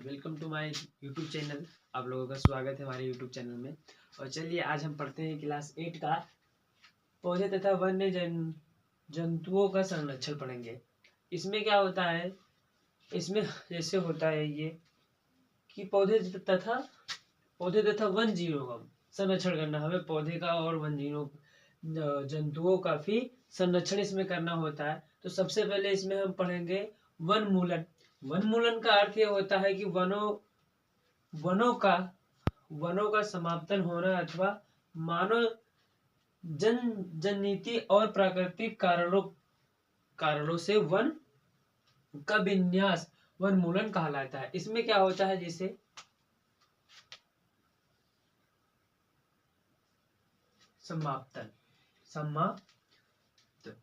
Welcome to my YouTube channel. आप लोगों का स्वागत है हमारे यूट्यूब चैनल में। और चलिए आज हम पढ़ते हैं क्लास 8 का पौधे तथा वन्य जंतुओं का संरक्षण पढ़ेंगे। इसमें क्या होता है, इसमें जैसे होता है ये कि पौधे तथा वन जीवों का संरक्षण करना। हमें पौधे का और वन जीवों जंतुओं का भी संरक्षण इसमें करना होता है। तो सबसे पहले इसमें हम पढ़ेंगे वनमूलन। वनमूलन का अर्थ ये होता है कि वनों का समाप्तन होना अथवा मानव जननीति और प्राकृतिक कारणों से वन का विन्यास वनमूलन कहलाता है। इसमें क्या होता है, जैसे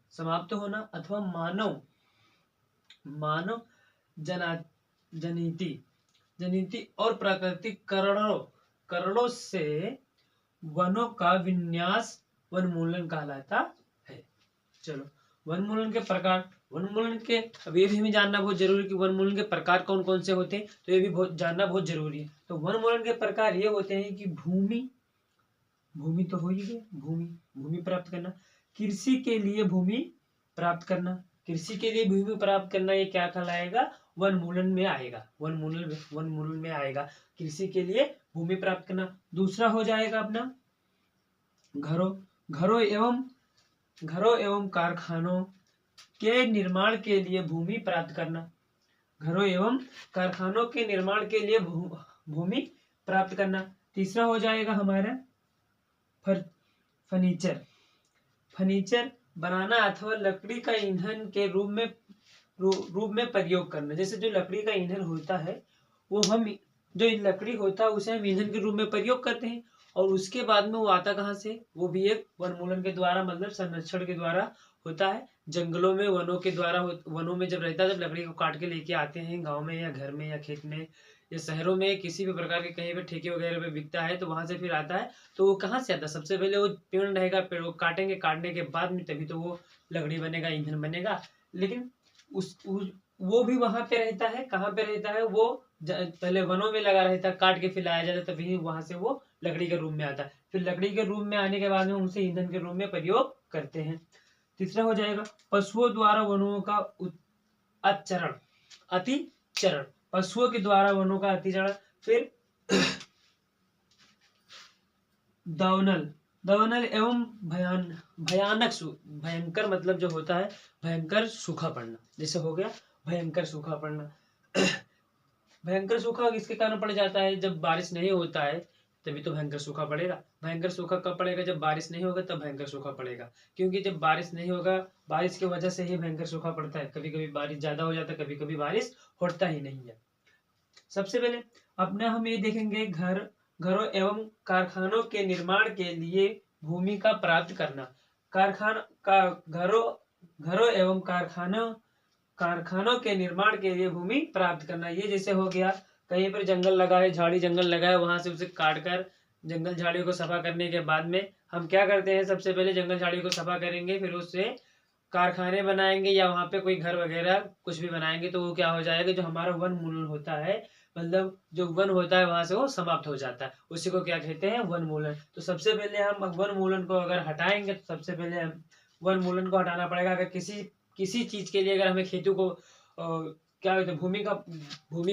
समाप्त होना अथवा मानव जनिति और प्राकृतिक कारणों से वनों का विन्यास वनमूलन कहलाता है। चलो, वनमूलन के प्रकार। अब ये भी हमें जानना बहुत जरूरी है कि वनमूलन के प्रकार कौन कौन से होते हैं, तो ये भी जानना बहुत जरूरी है। तो वनमूलन के प्रकार ये होते हैं कि भूमि तो हो ही गया, भूमि प्राप्त करना, कृषि के लिए भूमि प्राप्त करना, ये क्या कहलाएगा, वनमूलन में आएगा। वनमूलन में आएगा कृषि के लिए भूमि प्राप्त करना। दूसरा हो जाएगा अपना घरों एवं कारखानों के निर्माण के लिए भूमि प्राप्त करना। घरों एवं कारखानों के निर्माण के लिए भूमि प्राप्त करना। तीसरा हो जाएगा हमारा फर्नीचर बनाना अथवा लकड़ी का ईंधन के रूप में प्रयोग करना। जैसे जो लकड़ी का ईंधन होता है, वो जो लकड़ी होता है उसे हम ईंधन के रूप में प्रयोग करते हैं। और उसके बाद में वो आता कहाँ से, वो भी एक वनमूलन के द्वारा, मतलब संरक्षण के द्वारा होता है। जंगलों में वनों में जब रहता है, जब लकड़ी को काट के लेके आते हैं गाँव में या घर में या खेत में या शहरों में, किसी भी प्रकार के कहीं पे ठेके वगैरह पे बिकता है, तो वहां से फिर आता है। तो वो कहाँ से आता है, सबसे पहले वो पेड़ रहेगा, पेड़ को काटेंगे, काटने के बाद में तभी तो वो लकड़ी बनेगा, ईंधन बनेगा। लेकिन वो भी वहां पे रहता है, कहाँ पे रहता है, वो पहले वनों में लगा रहता है, काट के फिर लाया जाता है, तभी वहां से वो लकड़ी के रूप में आता है। फिर लकड़ी के रूप में आने के बाद में उसे ईंधन के रूप में प्रयोग करते हैं। तीसरा हो जाएगा पशुओं द्वारा वनों का अतिचरण। पशुओं के द्वारा वनों का अतिचरण। फिर दावनल एवं भयंकर मतलब जो होता है भयंकर सूखा पड़ना। जैसे हो गया भयंकर सूखा पड़ना। भयंकर सूखा किसके कारण पड़ जाता है, जब बारिश नहीं होता है तभी तो भयंकर सूखा पड़ेगा। भयंकर सूखा कब पड़ेगा, जब बारिश नहीं होगा तब भयंकर सूखा पड़ेगा। क्योंकि जब बारिश नहीं होगा, बारिश की वजह से ही भयंकर सूखा पड़ता है। कभी कभी बारिश ज्यादा हो जाता है, कभी कभी बारिश होता ही नहीं है। सबसे पहले अपने हम ये देखेंगे घरों एवं कारखानों के निर्माण के लिए भूमि का प्राप्त करना। घरों एवं कारखानों के निर्माण के लिए भूमि प्राप्त करना। ये जैसे हो गया, कहीं पर जंगल लगा है, झाड़ी जंगल लगा है, वहां से उसे काट कर जंगल झाड़ियों को सफा करने के बाद में हम क्या करते हैं, सबसे पहले जंगल झाड़ियों को सफा करेंगे, फिर उससे कारखाने बनाएंगे या वहां पे कोई घर वगैरह कुछ भी बनाएंगे। तो वो क्या हो जाएगा, जो हमारा वनमूलन होता है, मतलब जो वन होता है वहां से वो समाप्त हो जाता है। उसी को क्या कहते हैं, वनमूलन। तो सबसे पहले हम वनमूलन को अगर हटाएंगे, तो सबसे पहले हम वनमूलन को हटाना पड़ेगा। अगर किसी चीज के लिए अगर हमें खेती को क्या कहते हैं, भूमि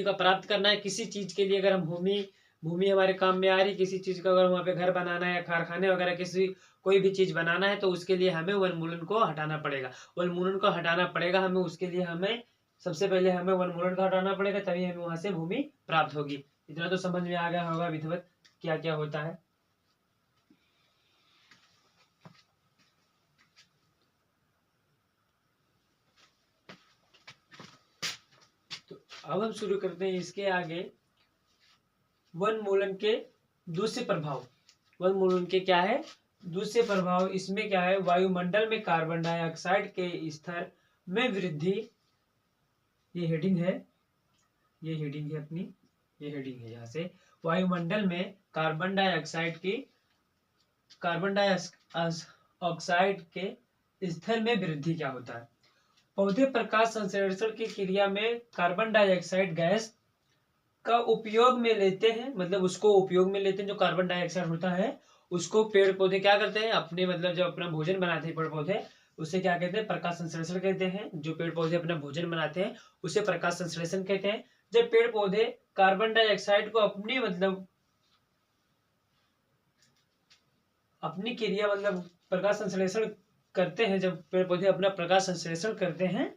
का प्राप्त करना है, किसी चीज के लिए अगर हम भूमि हमारे काम में आ रही, किसी चीज का अगर वहाँ पे घर बनाना है या कारखाने वगैरह कोई भी चीज बनाना है, तो उसके लिए हमें वनमूलन को हटाना पड़ेगा। वनमूलन को हटाना पड़ेगा हमें, उसके लिए हमें सबसे पहले हमें वनमूलन को हटाना पड़ेगा, तभी हमें वहां से भूमि प्राप्त होगी। इतना तो समझ में आ गया होगा विधिवत क्या क्या होता है। तो अब हम शुरू करते हैं इसके आगे वनमूलन के दूसरे प्रभाव। वनमूलन के क्या है, दूसरे प्रभाव। इसमें क्या है, वायुमंडल में कार्बन डाइऑक्साइड के स्तर में वृद्धि। ये हेडिंग है अपनी, ये हेडिंग है। यहाँ से वायुमंडल में कार्बन डाइऑक्साइड के स्तर में वृद्धि क्या होता है। पौधे प्रकाश संश्लेषण की क्रिया में कार्बन डाइऑक्साइड गैस का उपयोग में लेते हैं, मतलब उसको उपयोग में लेते हैं, जो कार्बन डाइऑक्साइड होता है उसको पेड़ पौधे क्या करते हैं, अपने मतलब जब अपना भोजन बनाते हैं पेड़ पौधे, उसे क्या कहते हैं, प्रकाश संश्लेषण कहते हैं। जो पेड़ पौधे अपना भोजन बनाते हैं उसे प्रकाश संश्लेषण कहते हैं। जब पेड़ पौधे कार्बन डाइऑक्साइड को अपनी मतलब अपनी क्रिया मतलब प्रकाश संश्लेषण करते हैं, जब पेड़ पौधे अपना प्रकाश संश्लेषण करते हैं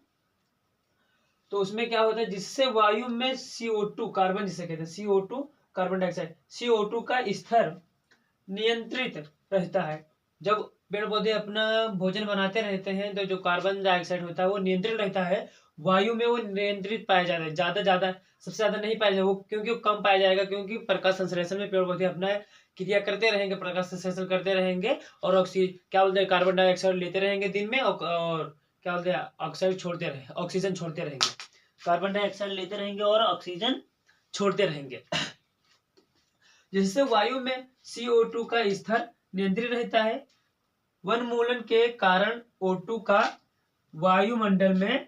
तो उसमें क्या होता है, जिससे वायु में CO2 कार्बन जिसे कहते हैं, CO2 कार्बन डाइऑक्साइड, CO2 का स्तर नियंत्रित रहता है। जब पेड़ पौधे अपना भोजन बनाते रहते हैं तो जो कार्बन डाइऑक्साइड होता है वो नियंत्रित रहता है, वायु में वो नियंत्रित पाया जाता है। ज्यादा सबसे ज्यादा नहीं पाया जाएगा वो, क्योंकि वो कम पाया जाएगा, क्योंकि प्रकाश संश्लेषण में पेड़ पौधे अपना क्रिया करते रहेंगे, प्रकाश संश्लेषण करते रहेंगे और ऑक्सीजन क्या बोलते हैं, कार्बन डाइऑक्साइड लेते रहेंगे दिन में, और क्या बोलते हैं, ऑक्साइड छोड़ते रहेंगे, ऑक्सीजन छोड़ते रहेंगे, कार्बन डाइऑक्साइड लेते रहेंगे और ऑक्सीजन छोड़ते रहेंगे, जिससे वायु में CO2 का स्तर नियंत्रित रहता है। वनमूलन के कारण O2 का वायुमंडल में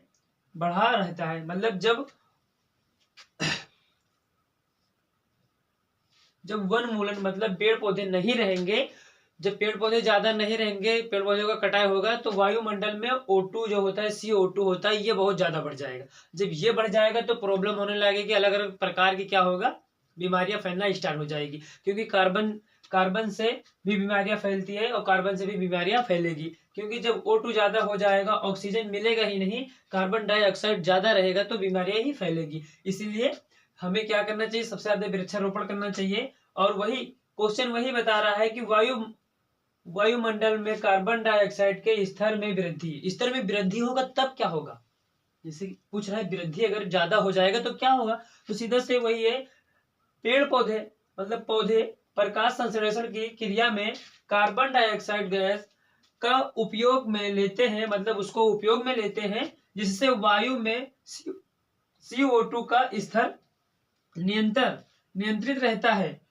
बढ़ा रहता है। मतलब जब वनमूलन मतलब पेड़ पौधे नहीं रहेंगे, जब पेड़ पौधे ज्यादा नहीं रहेंगे, पेड़ पौधों का कटाई होगा तो वायुमंडल में O2 जो होता है, CO2 होता है, ये बहुत ज्यादा बढ़ जाएगा। जब ये बढ़ जाएगा तो प्रॉब्लम होने लगेगी, अलग अलग प्रकार की क्या होगा, बीमारियां फैलना स्टार्ट हो जाएगी, क्योंकि कार्बन से भी बीमारियां फैलती है और कार्बन से भी बीमारियां फैलेगी, क्योंकि जब O2 ज्यादा हो जाएगा, ऑक्सीजन मिलेगा ही नहीं, कार्बन डाइऑक्साइड ज्यादा रहेगा तो बीमारियां ही फैलेगी। इसीलिए हमें क्या करना चाहिए, सबसे ज्यादा वृक्षारोपण करना चाहिए। और वही क्वेश्चन वही बता रहा है कि वायुमंडल में कार्बन डाइऑक्साइड के स्तर में वृद्धि होगा तब क्या होगा, जैसे पूछ रहा है वृद्धि अगर ज्यादा हो जाएगा तो क्या होगा, तो सीधा से वही है, पेड़ पौधे मतलब पौधे प्रकाश संश्लेषण की क्रिया में कार्बन डाइऑक्साइड गैस का उपयोग में लेते हैं, मतलब उसको उपयोग में लेते हैं, जिससे वायु में CO2 का स्तर नियंत्रित रहता है।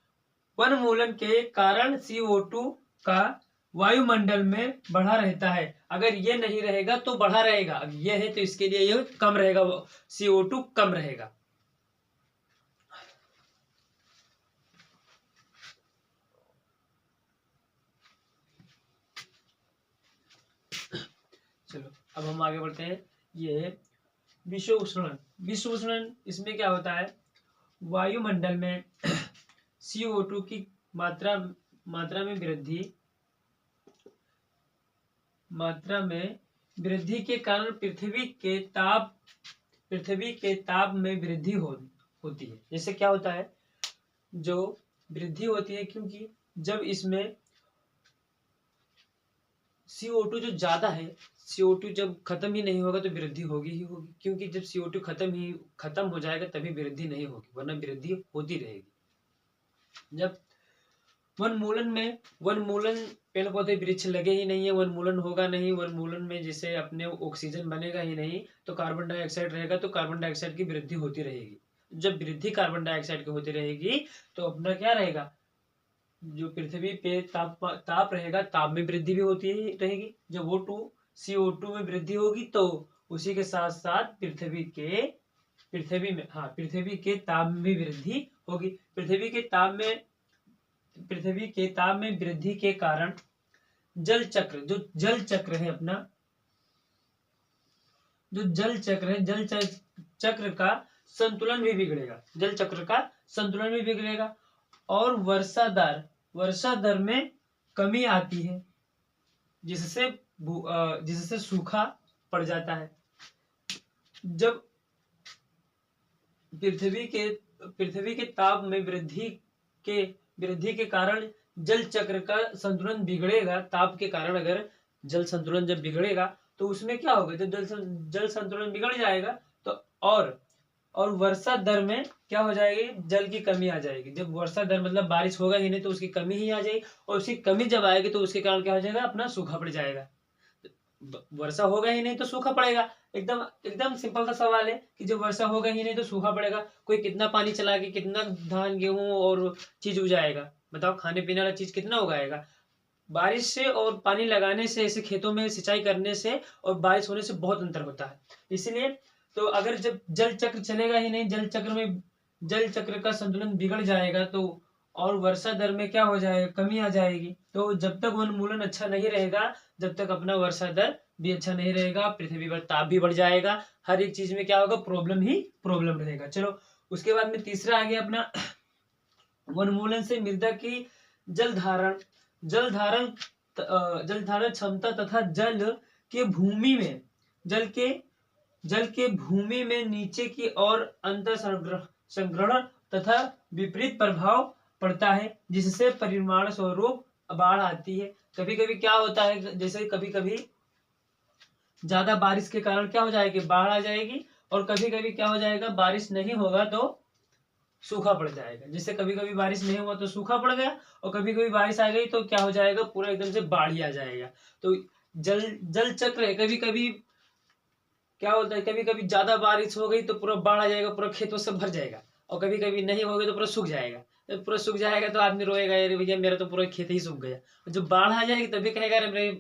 वनमूलन के कारण CO2 का वायुमंडल में बढ़ा रहता है। अगर ये नहीं रहेगा तो बढ़ा रहेगा, अगर ये है तो इसके लिए ये कम रहेगा, CO2 कम रहेगा। चलो अब हम आगे बढ़ते हैं। ये है विश्व उष्णन। विश्व उष्णन, इसमें क्या होता है, वायुमंडल में CO2 की मात्रा में वृद्धि के कारण पृथ्वी के ताप में वृद्धि होती है। जैसे क्या होता है, जो वृद्धि होती है, क्योंकि जब इसमें CO2 जो ज्यादा है, CO2 जब खत्म ही नहीं होगा तो वृद्धि होगी ही होगी, क्योंकि जब CO2 खत्म हो जाएगा तभी वृद्धि नहीं होगी, वरना वृद्धि होती रहेगी। जब वनमूलन पेड़ पौधे वृक्ष लगे ही नहीं है, वनमूलन होगा नहीं, वनमूलन में जिसे अपने ऑक्सीजन बनेगा ही नहीं तो कार्बन डाइऑक्साइड रहेगा, तो कार्बन डाइऑक्साइड की वृद्धि होती रहेगी। जब वृद्धि कार्बन डाइऑक्साइड की होती रहेगी तो अपना क्या रहेगा, जो पृथ्वी पे ताप रहेगा, ताप में वृद्धि भी होती रहेगी। जब CO2 में वृद्धि होगी तो उसी के साथ साथ पृथ्वी के ताप में भी वृद्धि होगी। पृथ्वी के ताप में वृद्धि के कारण जल चक्र है अपना, जो जल चक्र का संतुलन भी बिगड़ेगा, और वर्षा दर में कमी आती है, जिससे सूखा पड़ जाता है। जब पृथ्वी के ताप में वृद्धि के कारण जल चक्र का संतुलन बिगड़ेगा, ताप के कारण अगर जल संतुलन जब बिगड़ेगा तो उसमें क्या होगा, जब जल संतुलन बिगड़ जाएगा तो और वर्षा दर में क्या हो जाएगी, जल की कमी आ जाएगी। जब वर्षा दर मतलब बारिश होगा ही नहीं तो उसकी कमी ही आ जाएगी, और उसकी कमी जब आएगी तो उसके कारण क्या हो जाएगा, अपना सूखा पड़ जाएगा। वर्षा होगा ही नहीं तो सूखा पड़ेगा। एकदम सिंपल सा सवाल है कि जब वर्षा होगा ही नहीं तो सूखा पड़ेगा। कोई कितना पानी चला के कितना धान गेहूं और चीज उगाएगा, बताओ, खाने पीने वाला चीज कितना उगाएगा। बारिश से और पानी लगाने से, ऐसे खेतों में सिंचाई करने से और बारिश होने से बहुत अंतर होता है। इसलिए तो अगर जब जल चक्र चलेगा ही नहीं, जल चक्र में जल चक्र का संतुलन बिगड़ जाएगा तो और वर्षा दर में क्या हो जाएगा, कमी आ जाएगी। तो जब तक वनमूलन अच्छा नहीं रहेगा, जब तक अपना वर्षा दर भी अच्छा नहीं रहेगा, पृथ्वी पर ताप भी बढ़ जाएगा, हर एक चीज में क्या होगा, प्रॉब्लम ही प्रॉब्लम रहेगा। चलो उसके बाद में तीसरा आ गया अपना वनमूलन से मृदा की जल धारण जल धारण जल धारण क्षमता तथा के भूमि में जल के भूमि में नीचे की ओर अंतर संग्रहण तथा विपरीत प्रभाव पड़ता है, जिससे परिमाण स्वरूप बाढ़ आती है। कभी कभी क्या होता है, जैसे कभी कभी ज्यादा बारिश के कारण क्या हो जाएगी, बाढ़ आ जाएगी, और कभी कभी क्या हो जाएगा, बारिश नहीं होगा तो सूखा पड़ जाएगा। जैसे कभी कभी बारिश नहीं हुआ तो सूखा पड़ गया, और कभी कभी बारिश आ गई तो क्या हो जाएगा, पूरा एकदम से बाढ़ ही आ जाएगा। तो जल चक्र है, कभी कभी क्या होता है, कभी कभी ज्यादा बारिश हो गई तो पूरा बाढ़ आ जाएगा, पूरा खेतों से भर जाएगा, और कभी कभी नहीं होगी तो पूरा सूख जाएगा। जब पूरा सूख जाएगा तो आदमी रोएगा, अरे भैया मेरा तो पूरा खेत ही सूख गया। और जब बाढ़ आ जाएगी तभी कहेगा, अरे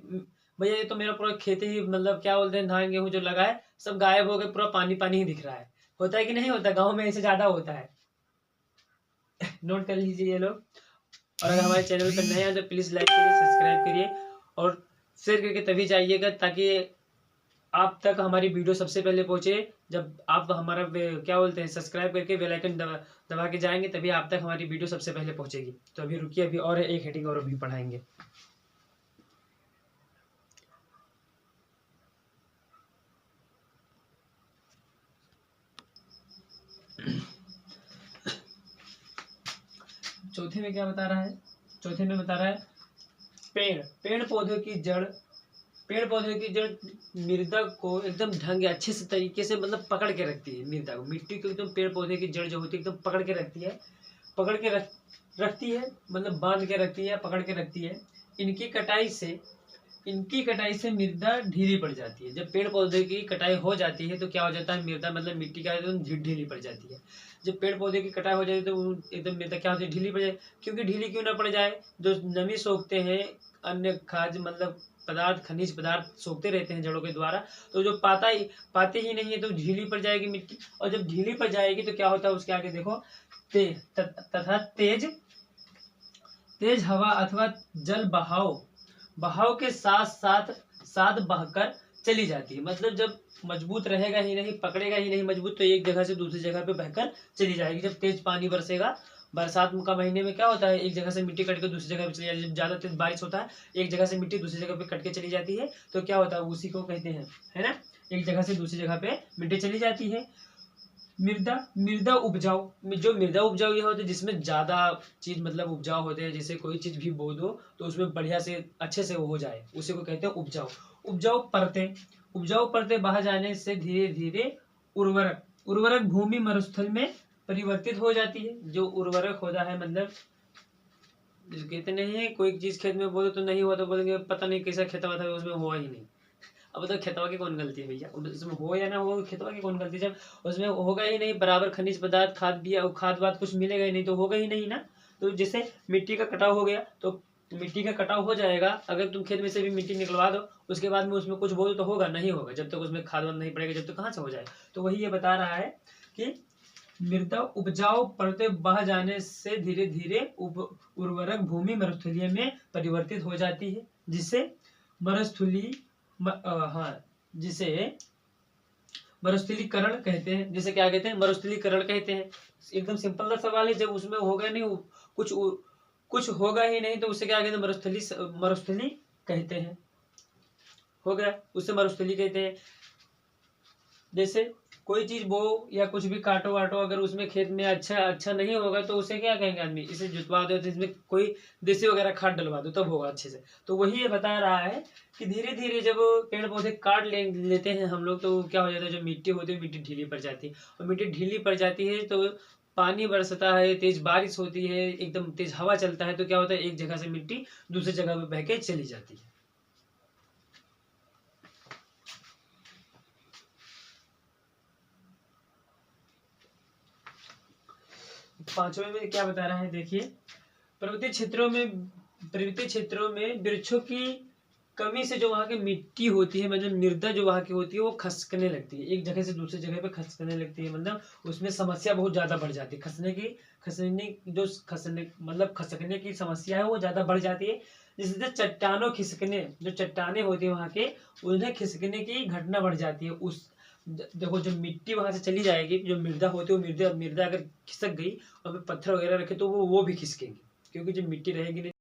भैया ये तो मेरा पूरा खेत ही, मतलब क्या बोलते हैं, धान गेहूं जो लगा है सब गायब हो गए, पूरा पानी पानी ही दिख रहा है। होता है कि नहीं होता, गाँव में ऐसे ज्यादा होता है। नोट कर लीजिए ये लोग। और अगर हमारे चैनल पर नए हैं तो प्लीज लाइक करिए, सब्सक्राइब करिए और शेयर करके तभी जाइएगा, ताकि आप तक हमारी वीडियो सबसे पहले पहुंचे। जब आप हमारा क्या बोलते हैं, सब्सक्राइब करके बेल आइकन दबा के जाएंगे, तभी आप तक हमारी वीडियो सबसे पहले पहुंचेगी। तो अभी रुकिए, अभी और एक हेडिंग और अभी पढ़ाएंगे। चौथे में क्या बता रहा है, चौथे में बता रहा है पेड़ पौधों की जड़ मृदा को एकदम ढंग अच्छे से तरीके से मतलब पकड़ के रखती है। मृदा को, मिट्टी को एकदम पेड़ पौधे की जड़ जो होती है एकदम पकड़ के रखती है, रखती है, मतलब बांध के रखती है, पकड़ के रखती है। इनकी कटाई से मृदा ढीली पड़ जाती है। जब पेड़ पौधे की कटाई हो जाती है तो क्या हो जाता है, मृदा मतलब मिट्टी का एकदम ढीली पड़ जाती है। जब पेड़ पौधे की कटाई हो जाती है तो एकदम मृदा क्या होती है, ढीली पड़ जाए। क्योंकि ढीली क्यों ना पड़ जाए, जो नमी सोखते हैं, अन्य खाद्य मतलब पदार्थ, खनिज पदार्थ सोखते रहते हैं जड़ों के द्वारा, तो जो पाते ही नहीं है तो ढीली पड़ जाएगी मिट्टी। और जब ढीली पड़ जाएगी तो क्या होता है, उसके आगे देखो, तथा तेज हवा अथवा जल बहाव के साथ बहकर चली जाती है। मतलब जब मजबूत रहेगा ही नहीं, पकड़ेगा ही नहीं मजबूत, तो एक जगह से दूसरी जगह पे बहकर चली जाएगी। जब तेज पानी बरसेगा, बरसात का महीने में क्या होता है, एक जगह से मिट्टी कट के दूसरी जगह पे चली जाती है। जब ज्यादा तेज बारिश होता है, एक जगह से मिट्टी दूसरी जगह पे कट के चली जाती है, तो क्या होता है, उसी को कहते हैं, है ना, एक जगह से दूसरी जगह पे मिट्टी चली जाती है। मृदा उपजाऊ, जो मृदा उपजाऊ यह होते हैं जिसमें ज्यादा चीज मतलब उपजाऊ होते हैं। जैसे कोई चीज भी बो दो तो उसमें बढ़िया से अच्छे से वो हो जाए, उसी को कहते हैं उपजाऊ। उपजाऊ परतें बह जाने से धीरे धीरे उर्वरक भूमि मरुस्थल में परिवर्तित हो जाती है। जो उर्वरक होता है, मतलब कहते नहीं है, कोई चीज खेत में बोलो तो नहीं हुआ तो बोलेंगे पता नहीं कैसा खेतवा था, उसमें हुआ ही नहीं। अब तो खेतवा की कौन गलती है भैया, उसमें हो या ना हो, खेतवा की कौन गलती, जब उसमें होगा ही नहीं बराबर खनिज पदार्थ, खाद वाद कुछ मिलेगा ही नहीं, तो होगा ही नहीं ना। तो जैसे मिट्टी का कटाव हो गया, तो मिट्टी का कटाव हो जाएगा। अगर तुम खेत में से भी मिट्टी निकलवा दो, उसके बाद में उसमें कुछ बोलो तो होगा नहीं, होगा जब तक उसमें खाद वाद नहीं पड़ेगा, जब तक कहाँ से हो जाए। तो वही ये बता रहा है कि मृदा उपजाऊ परतें बह जाने से धीरे धीरे उर्वरक भूमि मरुस्थलीय में परिवर्तित हो जाती है, जिसे मरुस्थलीकरण कहते हैं। जिसे क्या कहते हैं, मरुस्थलीकरण कहते हैं। एकदम सिंपल सा सवाल है। जब उसमें होगा नहीं, कुछ होगा ही नहीं, तो उसे क्या कहते हैं, मरुस्थली कहते हैं। हो गया, उसे मरुस्थली कहते हैं। जैसे कोई चीज बो या कुछ भी काटो वाटो, अगर उसमें खेत में अच्छा नहीं होगा तो उसे क्या कहेंगे आदमी, इसे जुतवा दो, इसमें कोई देसी वगैरह खाद डलवा दो, तब होगा अच्छे से। तो वही ये बता रहा है कि धीरे धीरे जब पेड़ पौधे काट लेते हैं हम लोग, तो क्या हो जाता है, जो मिट्टी होती है मिट्टी ढीली पड़ जाती है। और मिट्टी ढीली पड़ जाती है तो पानी बरसता है, तेज बारिश होती है, एकदम तेज हवा चलता है, तो क्या होता है, एक जगह से मिट्टी दूसरी जगह पे बह के चली जाती है। पांचवें में क्या बता रहा है, देखिए, पर्वतीय क्षेत्रों में वृक्षों की कमी से जो वहाँ की मिट्टी होती है, मतलब मृदा जो वहाँ की होती है वो खसकने लगती है, एक जगह से दूसरी जगह पे खसकने लगती है, मतलब उसमें समस्या बहुत ज़्यादा बढ़ जाती है, खसकने की समस्या है वो ज़्यादा बढ़ जाती है, जिससे चट्टानों खिसकने, जो चट्टाने होती है वहाँ के, उन्हें खिसकने की घटना बढ़ जाती है। देखो जो मिट्टी वहां से चली जाएगी, जो मृदा होती है वो मृदा मृदा अगर खिसक गई और पत्थर वगैरह रखे तो वो भी खिसकेंगे, क्योंकि जो मिट्टी रहेगी नहीं।